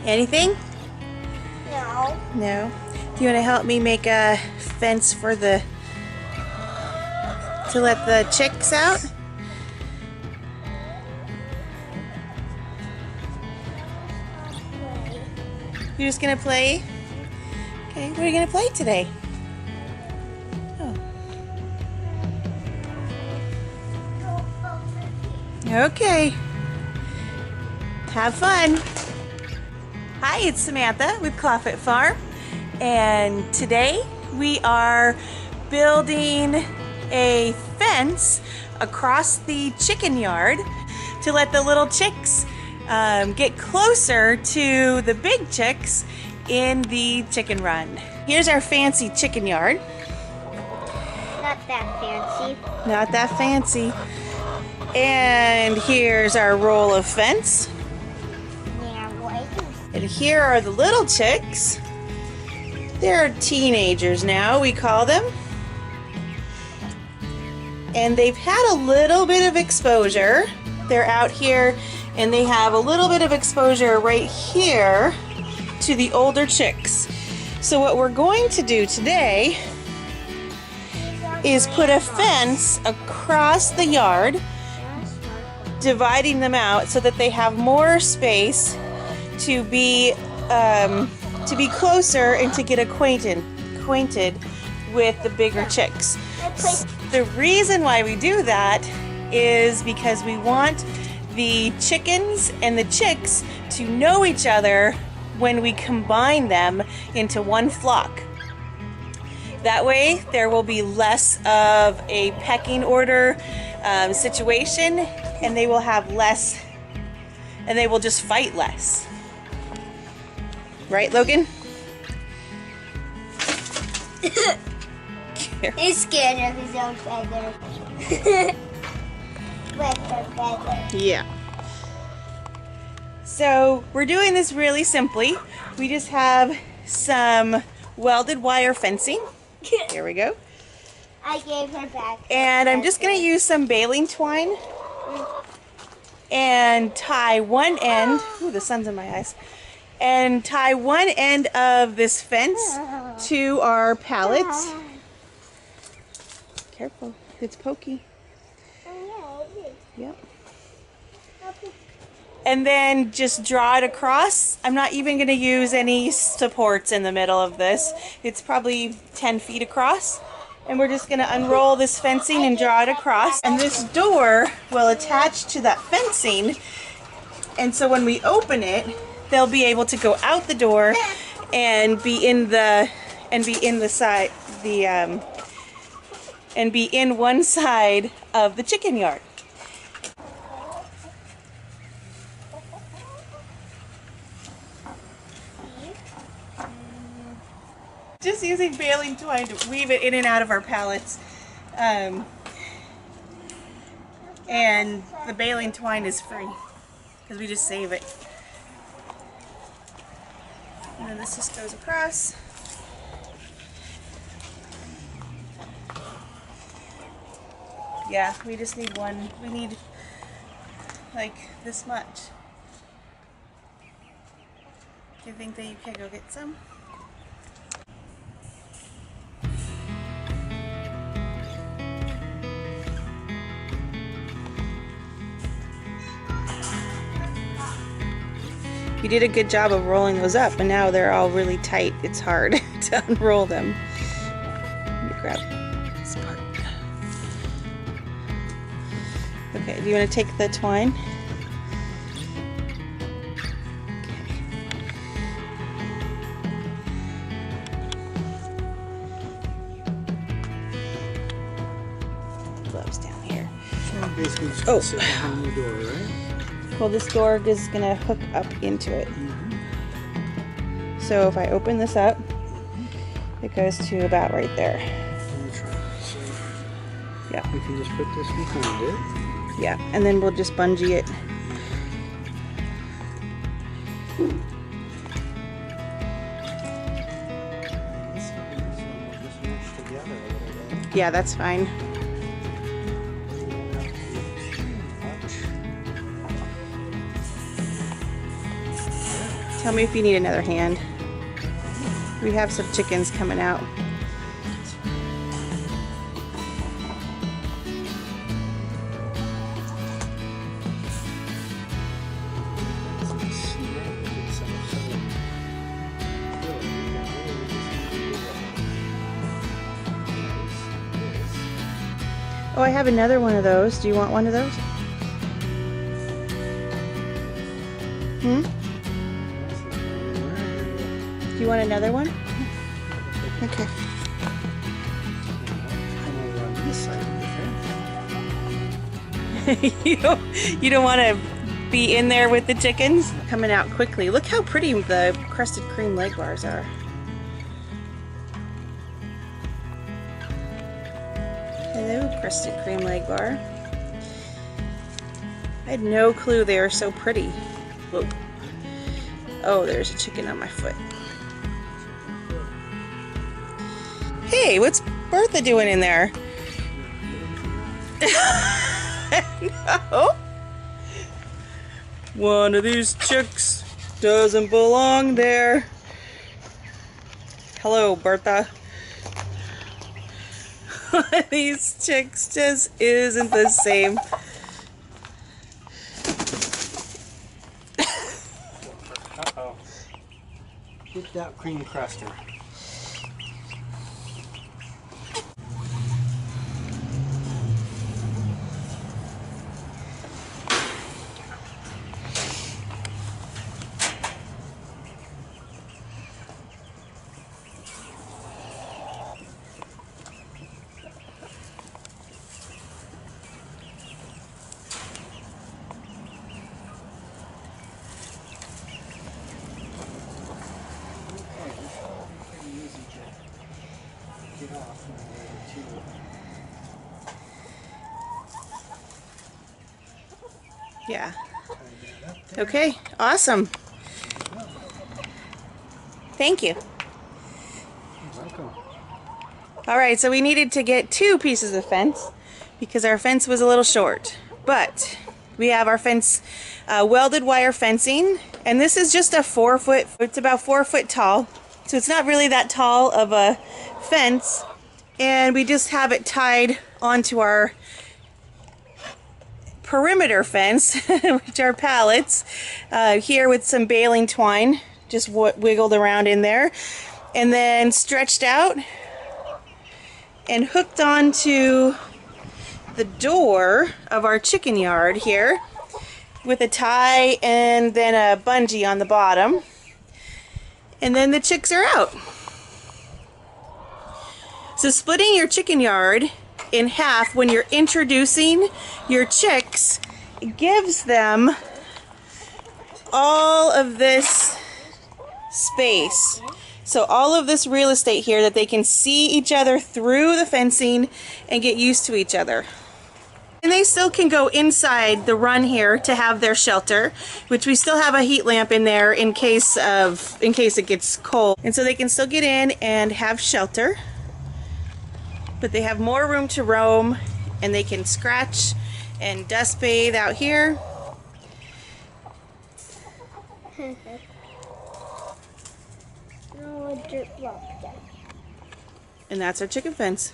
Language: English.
Anything? No. No. Do you want to help me make a fence for to let the chicks out? You're just gonna play? Okay, what are you gonna play today? Oh. Okay. Have fun. Hi, it's Samantha with Clawfoot Farm, and today we are building a fence across the chicken yard to let the little chicks get closer to the big chicks in the chicken run. Here's our fancy chicken yard. Not that fancy. Not that fancy. And here's our roll of fence. Yeah, what? And here are the little chicks. They're teenagers now, we call them. And they've had a little bit of exposure. They're out here and they have a little bit of exposure right here to the older chicks. So what we're going to do today is put a fence across the yard, dividing them out so that they have more space to be closer and to get acquainted with the bigger chicks. The reason why we do that is because we want the chickens and the chicks to know each other when we combine them into one flock. That way there will be less of a pecking order situation, and they will have less, and they will just fight less. Right, Logan? He's scared of his own feather. Yeah. So we're doing this really simply. We just have some welded wire fencing. Here we go. I gave her back. And I'm just going to use some baling twine and tie one end. Ooh, the sun's in my eyes. And tie one end of this fence to our pallets. Careful, it's pokey. Yep. And then just draw it across. I'm not even going to use any supports in the middle of this. It's probably 10 feet across. And we're just going to unroll this fencing and draw it across. And this door will attach to that fencing. And so when we open it, they'll be able to go out the door and be in one side of the chicken yard. Just using baling twine to weave it in and out of our pallets. And the baling twine is free because we just save it. And then this just goes across. Yeah, we just need one. We need like this much. Do you think that you can go get some? You did a good job of rolling those up, and now they're all really tight. It's hard to unroll them. Let me grab this part. Okay, do you want to take the twine? Okay. Gloves down here. So basically it's going to sit behind the door, right? Well, this door is going to hook up into it. So if I open this up, it goes to about right there. So Yeah. we can just put this behind it. Yeah, and then we'll just bungee it. Yeah, that's fine. Tell me if you need another hand. We have some chickens coming out. Oh, I have another one of those. Do you want one of those? Hmm? Do you want another one? Okay. You don't want to be in there with the chickens? Coming out quickly. Look how pretty the crusted cream leg bars are. Hello, crusted cream leg bar. I had no clue they were so pretty. Whoa. Oh, there's a chicken on my foot. Hey, what's Bertha doing in there? No. One of these chicks doesn't belong there. Hello, Bertha. One of these chicks just isn't the same. Uh-oh. Get that cream cruster. Yeah. Okay, awesome. Thank you. Welcome. All right, so we needed to get 2 pieces of fence because our fence was a little short. But we have our fence, welded wire fencing, and this is just a 4-foot, it's about 4 foot tall. So it's not really that tall of a fence, and we just have it tied onto our perimeter fence, which are pallets, here with some baling twine, just wiggled around in there, and then stretched out and hooked onto the door of our chicken yard here with a tie and then a bungee on the bottom, and then the chicks are out. So splitting your chicken yard in half when you're introducing your chicks gives them all of this space. So all of this real estate here that they can see each other through the fencing and get used to each other. And they still can go inside the run here to have their shelter, which we still have a heat lamp in there in case it gets cold. And so they can still get in and have shelter. But they have more room to roam, and they can scratch and dust bathe out here. And that's our chicken fence.